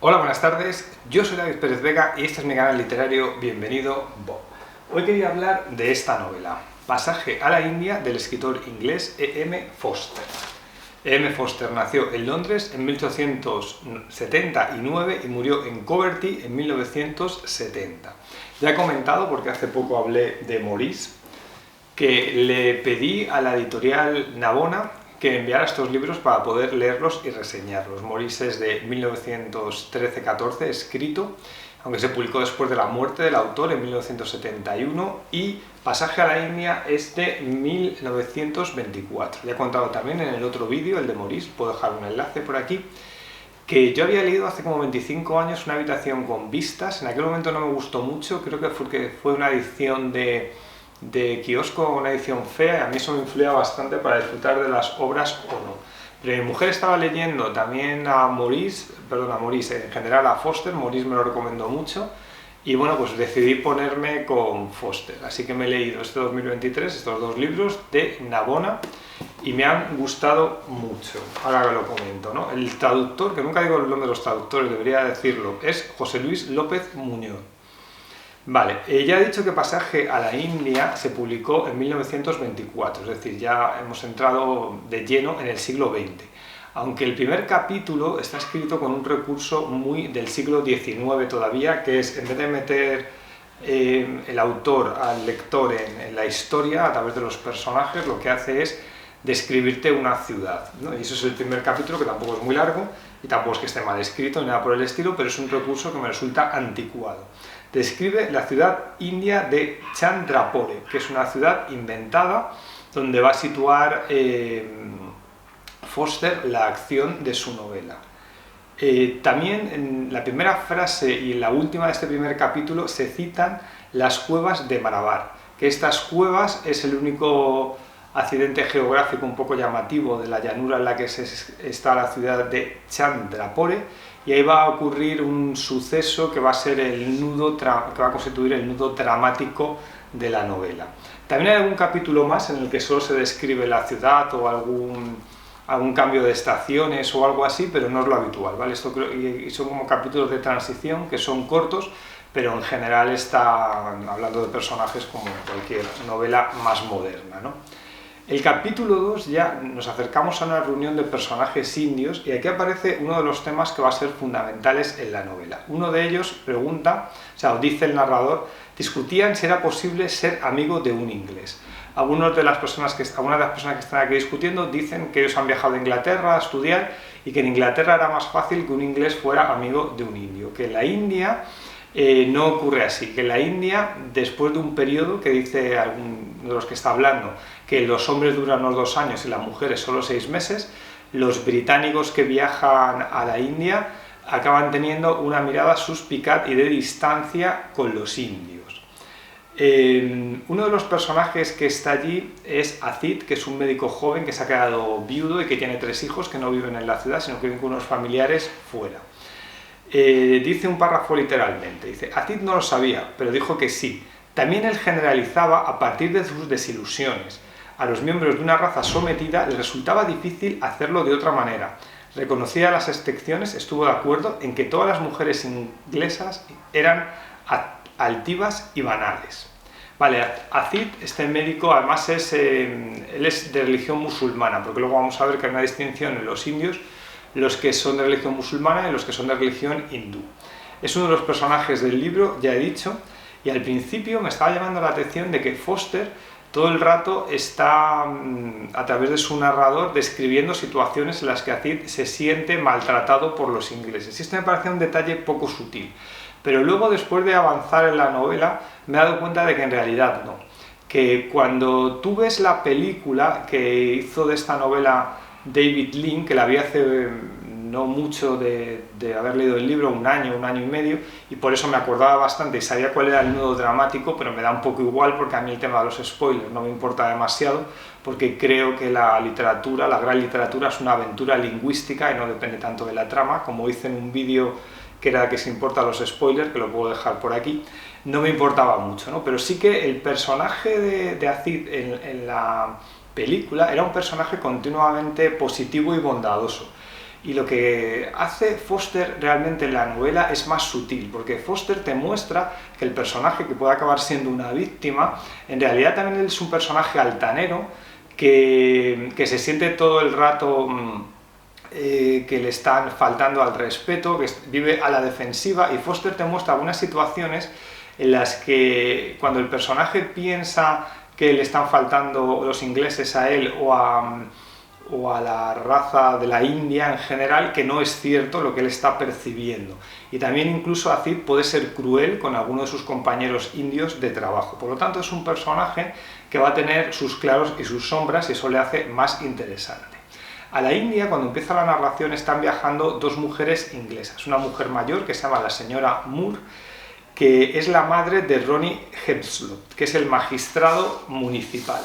Hola, buenas tardes, yo soy David Pérez Vega y este es mi canal literario Bienvenido Bob. Hoy quería hablar de esta novela, Pasaje a la India, del escritor inglés E.M. Forster. E.M. Forster nació en Londres en 1879 y murió en Coverty en 1970. Ya he comentado, porque hace poco hablé de Maurice, que le pedí a la editorial Navona que enviara estos libros para poder leerlos y reseñarlos. Maurice es de 1913-14 escrito, aunque se publicó después de la muerte del autor en 1971, y Pasaje a la India es de 1924. Ya he contado también en el otro vídeo, el de Maurice, puedo dejar un enlace por aquí, que yo había leído hace como 25 años Una habitación con vistas. En aquel momento no me gustó mucho, creo que fue una edición de kiosco, una edición fea, y a mí eso me influía bastante para disfrutar de las obras o no. Pero mi mujer estaba leyendo también a Maurice, en general a Forster. Maurice me lo recomendó mucho y bueno, pues decidí ponerme con Forster, así que me he leído este 2023 estos dos libros de Navona y me han gustado mucho. Ahora que lo comento, ¿no? El traductor, que nunca digo el nombre de los traductores, debería decirlo, es José Luis López Muñoz. Vale, ya he dicho que Pasaje a la India se publicó en 1924, es decir, ya hemos entrado de lleno en el siglo XX. Aunque el primer capítulo está escrito con un recurso muy del siglo XIX todavía, que es, en vez de meter el autor al lector en la historia a través de los personajes, lo que hace es describirte una ciudad, ¿no? Y eso es el primer capítulo, que tampoco es muy largo y tampoco es que esté mal escrito ni nada por el estilo, pero es un recurso que me resulta anticuado. Describe la ciudad india de Chandrapore, que es una ciudad inventada donde va a situar Forster la acción de su novela. También en la primera frase y en la última de este primer capítulo se citan las cuevas de Marabar, que estas cuevas es el único accidente geográfico un poco llamativo de la llanura en la que está la ciudad de Chandrapore, y ahí va a ocurrir un suceso que va a ser que va a constituir el nudo dramático de la novela. También hay algún capítulo más en el que solo se describe la ciudad o algún cambio de estaciones o algo así, pero no es lo habitual, ¿vale? Y son como capítulos de transición que son cortos, pero en general están hablando de personajes como cualquier novela más moderna, ¿no? El capítulo 2 ya nos acercamos a una reunión de personajes indios y aquí aparece uno de los temas que va a ser fundamentales en la novela. Uno de ellos dice el narrador, discutían si era posible ser amigo de un inglés. Algunas de las personas que están aquí discutiendo dicen que ellos han viajado a Inglaterra a estudiar y que en Inglaterra era más fácil que un inglés fuera amigo de un indio, que en la India no ocurre así, que en la India, después de un periodo que dice alguno de los que está hablando, que los hombres duran unos 2 años y las mujeres solo 6 meses, los británicos que viajan a la India acaban teniendo una mirada suspicaz y de distancia con los indios. Uno de los personajes que está allí es Azid, que es un médico joven que se ha quedado viudo y que tiene 3 hijos que no viven en la ciudad, sino que viven con unos familiares fuera. Dice un párrafo literalmente, dice, Azid no lo sabía, pero dijo que sí. También él generalizaba a partir de sus desilusiones. A los miembros de una raza sometida les resultaba difícil hacerlo de otra manera. Reconocía las excepciones, estuvo de acuerdo en que todas las mujeres inglesas eran altivas y banales. Vale, Azid, este médico, además él es de religión musulmana, porque luego vamos a ver que hay una distinción en los indios, los que son de religión musulmana y los que son de religión hindú. Es uno de los personajes del libro, ya he dicho, y al principio me estaba llamando la atención de que Forster todo el rato está, a través de su narrador, describiendo situaciones en las que Azid se siente maltratado por los ingleses. Y esto me parece un detalle poco sutil. Pero luego, después de avanzar en la novela, me he dado cuenta de que en realidad no. Que cuando tú ves la película que hizo de esta novela David Lean, que la vi hace no mucho de haber leído el libro, un año y medio, y por eso me acordaba bastante y sabía cuál era el nudo dramático, pero me da un poco igual porque a mí el tema de los spoilers no me importa demasiado, porque creo que la literatura, la gran literatura, es una aventura lingüística y no depende tanto de la trama, como hice en un vídeo que era que se importa los spoilers, que lo puedo dejar por aquí. No me importaba mucho, ¿no? Pero sí que el personaje de Azid en la película era un personaje continuamente positivo y bondadoso. Y lo que hace Foster realmente en la novela es más sutil, porque Foster te muestra que el personaje que puede acabar siendo una víctima, en realidad también es un personaje altanero que se siente todo el rato que le están faltando al respeto, que vive a la defensiva, y Foster te muestra algunas situaciones en las que cuando el personaje piensa que le están faltando los ingleses a él o a la raza de la India en general, que no es cierto lo que él está percibiendo. Y también incluso Azid puede ser cruel con alguno de sus compañeros indios de trabajo. Por lo tanto, es un personaje que va a tener sus claros y sus sombras, y eso le hace más interesante. A la India, cuando empieza la narración, están viajando dos mujeres inglesas. Una mujer mayor que se llama la señora Moore, que es la madre de Ronnie Hepslop, que es el magistrado municipal.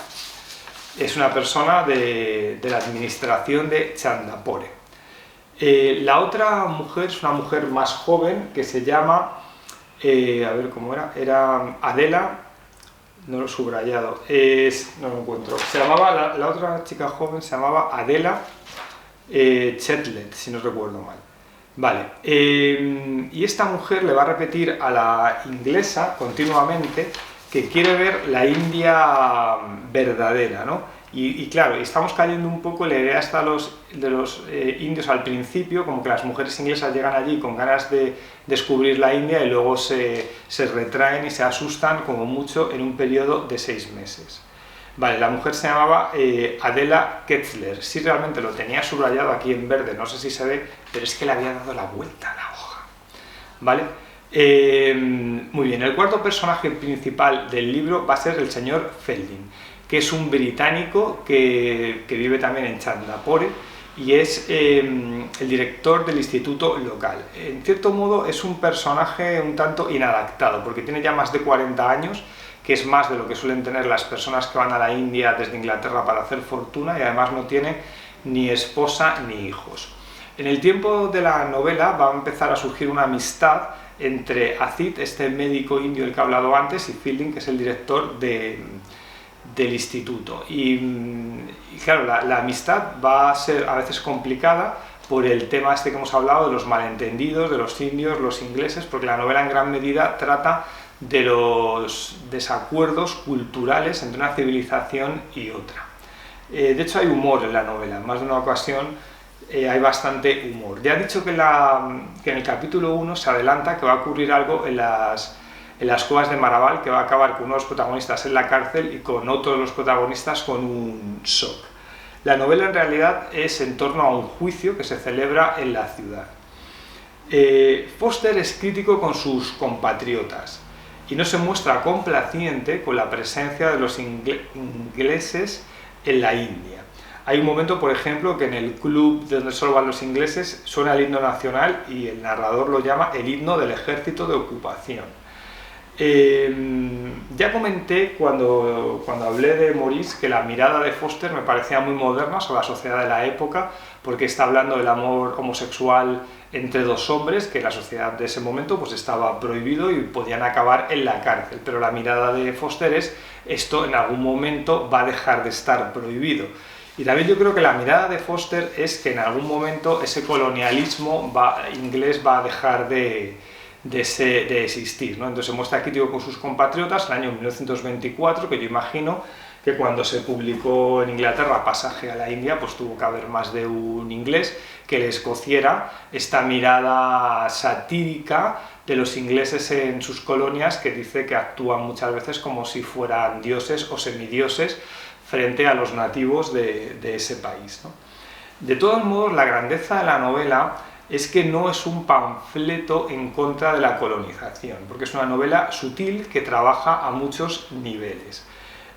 Es una persona de la administración de Chandapore. La otra mujer es una mujer más joven que se llama, a ver cómo era Adela, no lo he subrayado, no lo encuentro. Se llamaba, la otra chica joven se llamaba Adela Chetlet, si no recuerdo mal. Vale, y esta mujer le va a repetir a la inglesa continuamente que quiere ver la India verdadera, ¿no? Y claro, estamos cayendo un poco en la idea hasta de los indios al principio, como que las mujeres inglesas llegan allí con ganas de descubrir la India y luego se retraen y se asustan como mucho en un periodo de 6 meses. Vale, la mujer se llamaba Adela Ketzler. Sí, realmente lo tenía subrayado aquí en verde, no sé si se ve, pero es que le había dado la vuelta a la hoja. ¿Vale? Muy bien, el cuarto personaje principal del libro va a ser el señor Felding, que es un británico que vive también en Chandapore y es el director del instituto local. En cierto modo es un personaje un tanto inadaptado, porque tiene ya más de 40 años, que es más de lo que suelen tener las personas que van a la India desde Inglaterra para hacer fortuna, y además no tiene ni esposa ni hijos. En el tiempo de la novela va a empezar a surgir una amistad entre Azid, este médico indio del que he hablado antes, y Fielding, que es el director del instituto. Y claro, la amistad va a ser a veces complicada por el tema este que hemos hablado de los malentendidos, de los indios, los ingleses, porque la novela en gran medida trata de los desacuerdos culturales entre una civilización y otra. De hecho hay humor en la novela, en más de una ocasión hay bastante humor. Ya he dicho que en el capítulo 1 se adelanta que va a ocurrir algo en las cuevas de Maraval, que va a acabar con uno de los protagonistas en la cárcel y con otro de los protagonistas con un shock. La novela en realidad es en torno a un juicio que se celebra en la ciudad. Foster es crítico con sus compatriotas y no se muestra complaciente con la presencia de los ingleses en la India. Hay un momento, por ejemplo, que en el club donde solo van los ingleses suena el himno nacional y el narrador lo llama el himno del ejército de ocupación. Ya comenté cuando hablé de Maurice que la mirada de Foster me parecía muy moderna sobre la sociedad de la época, porque está hablando del amor homosexual entre dos hombres, que en la sociedad de ese momento pues estaba prohibido y podían acabar en la cárcel, pero la mirada de Foster es: esto en algún momento va a dejar de estar prohibido. Y también yo creo que la mirada de Foster es que en algún momento ese colonialismo inglés va a dejar de existir, ¿no? Entonces se muestra crítico con sus compatriotas. En el año 1924, que yo imagino que cuando se publicó en Inglaterra Pasaje a la India, pues tuvo que haber más de un inglés que les cociera esta mirada satírica de los ingleses en sus colonias, que dice que actúan muchas veces como si fueran dioses o semidioses frente a los nativos de ese país, ¿no? De todos modos, la grandeza de la novela es que no es un panfleto en contra de la colonización, porque es una novela sutil que trabaja a muchos niveles.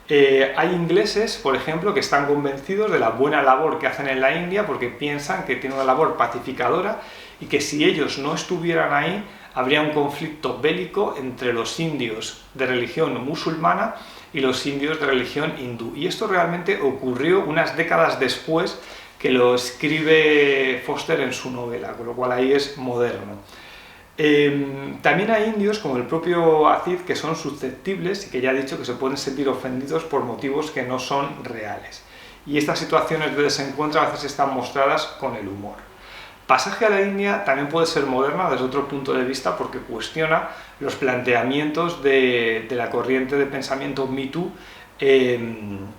Hay ingleses, por ejemplo, que están convencidos de la buena labor que hacen en la India, porque piensan que tienen una labor pacificadora y que si ellos no estuvieran ahí habría un conflicto bélico entre los indios de religión musulmana y los indios de religión hindú. Y esto realmente ocurrió unas décadas después que lo escribe Foster en su novela, con lo cual ahí es moderno. También hay indios, como el propio Azid, que son susceptibles y que ya he dicho que se pueden sentir ofendidos por motivos que no son reales. Y estas situaciones de desencuentro a veces están mostradas con el humor. Pasaje a la India también puede ser moderna desde otro punto de vista porque cuestiona los planteamientos de la corriente de pensamiento Me Too en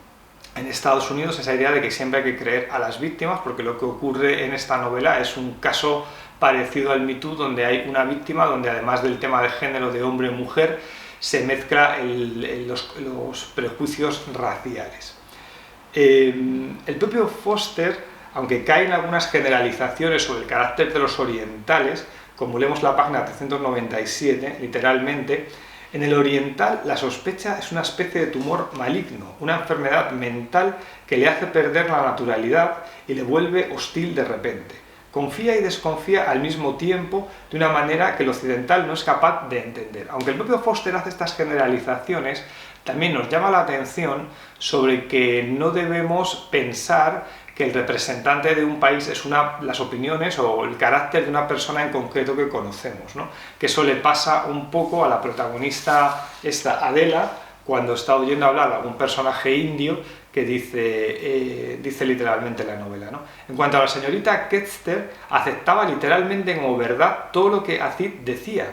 Estados Unidos, esa idea de que siempre hay que creer a las víctimas, porque lo que ocurre en esta novela es un caso parecido al Me Too, donde hay una víctima, donde además del tema de género de hombre-mujer, se mezcla los prejuicios raciales. El propio Foster, aunque cae en algunas generalizaciones sobre el carácter de los orientales, como leemos la página 397, literalmente, en el oriental la sospecha es una especie de tumor maligno, una enfermedad mental que le hace perder la naturalidad y le vuelve hostil de repente. Confía y desconfía al mismo tiempo de una manera que el occidental no es capaz de entender. Aunque el propio Foster hace estas generalizaciones, también nos llama la atención sobre que no debemos pensar que el representante de un país es las opiniones o el carácter de una persona en concreto que conocemos, ¿no? Que eso le pasa un poco a la protagonista esta Adela cuando está oyendo hablar a algún personaje indio que dice literalmente la novela, ¿no? En cuanto a la señorita Ketster, aceptaba literalmente como verdad todo lo que Azid decía.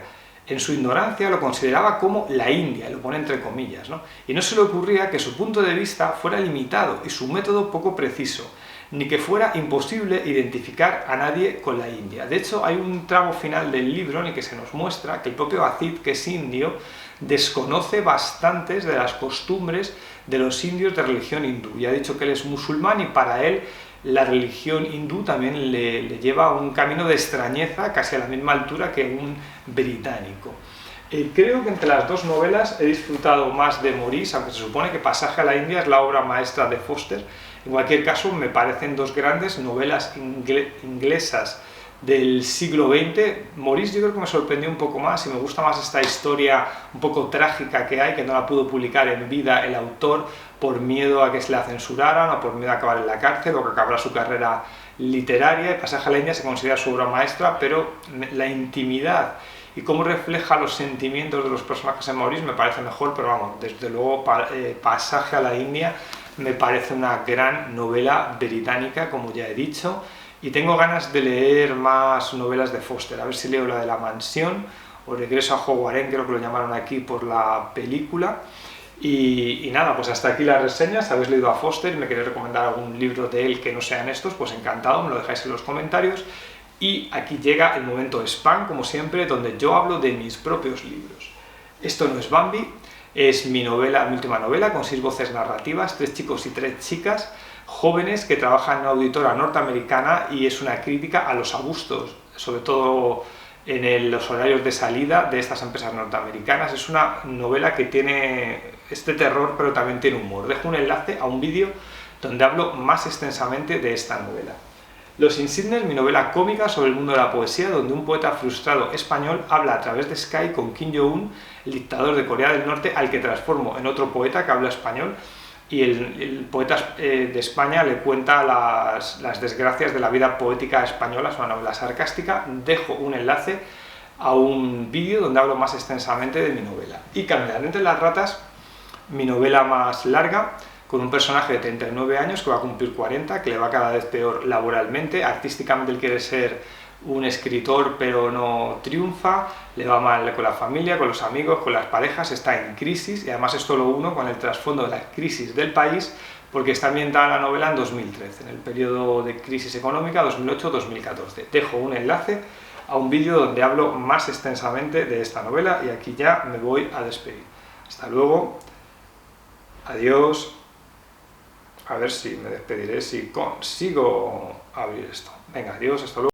En su ignorancia lo consideraba como la India, lo pone entre comillas, ¿no? Y no se le ocurría que su punto de vista fuera limitado y su método poco preciso, ni que fuera imposible identificar a nadie con la India. De hecho, hay un tramo final del libro en el que se nos muestra que el propio Azid, que es indio, desconoce bastantes de las costumbres de los indios de religión hindú. Y ha dicho que él es musulmán y para él la religión hindú también le lleva a un camino de extrañeza casi a la misma altura que un británico. Creo que entre las dos novelas he disfrutado más de Maurice, aunque se supone que Pasaje a la India es la obra maestra de Foster. En cualquier caso, me parecen dos grandes novelas inglesas del siglo XX. Maurice yo creo que me sorprendió un poco más y me gusta más esta historia un poco trágica que hay, que no la pudo publicar en vida el autor por miedo a que se la censuraran o por miedo a acabar en la cárcel o que acabara su carrera literaria. Pasaje a la India se considera su obra maestra, pero la intimidad y cómo refleja los sentimientos de los personajes en Maurice me parece mejor, pero vamos, desde luego Pasaje a la India me parece una gran novela británica, como ya he dicho, y tengo ganas de leer más novelas de Foster, a ver si leo la de La Mansión o Regreso a Hogwarts, creo que lo llamaron aquí por la película. Y nada, pues hasta aquí las reseñas. Si habéis leído a Foster y me queréis recomendar algún libro de él que no sean estos, pues encantado, me lo dejáis en los comentarios. Y aquí llega el momento spam, como siempre, donde yo hablo de mis propios libros. Esto no es Bambi, es mi última novela, con 6 voces narrativas, 3 chicos y 3 chicas, jóvenes que trabajan en una auditora norteamericana y es una crítica a los abusos, sobre todo en los horarios de salida de estas empresas norteamericanas. Es una novela que tiene este terror, pero también tiene humor. Dejo un enlace a un vídeo donde hablo más extensamente de esta novela. Los Insignes, mi novela cómica sobre el mundo de la poesía, donde un poeta frustrado español habla a través de Skype con Kim Jong-un, el dictador de Corea del Norte, al que transformo en otro poeta que habla español, y el poeta de España le cuenta las desgracias de la vida poética española. Es una novela sarcástica. Dejo un enlace a un vídeo donde hablo más extensamente de mi novela. Y Caminar entre las ratas, mi novela más larga, con un personaje de 39 años que va a cumplir 40, que le va cada vez peor laboralmente. Artísticamente él quiere ser un escritor, pero no triunfa, le va mal con la familia, con los amigos, con las parejas, está en crisis, y además esto lo uno con el trasfondo de la crisis del país, porque está ambientada la novela en 2013, en el periodo de crisis económica 2008-2014. Dejo un enlace a un vídeo donde hablo más extensamente de esta novela, y aquí ya me voy a despedir. Hasta luego, adiós. A ver si me despediré, si consigo abrir esto. Venga, adiós, hasta luego.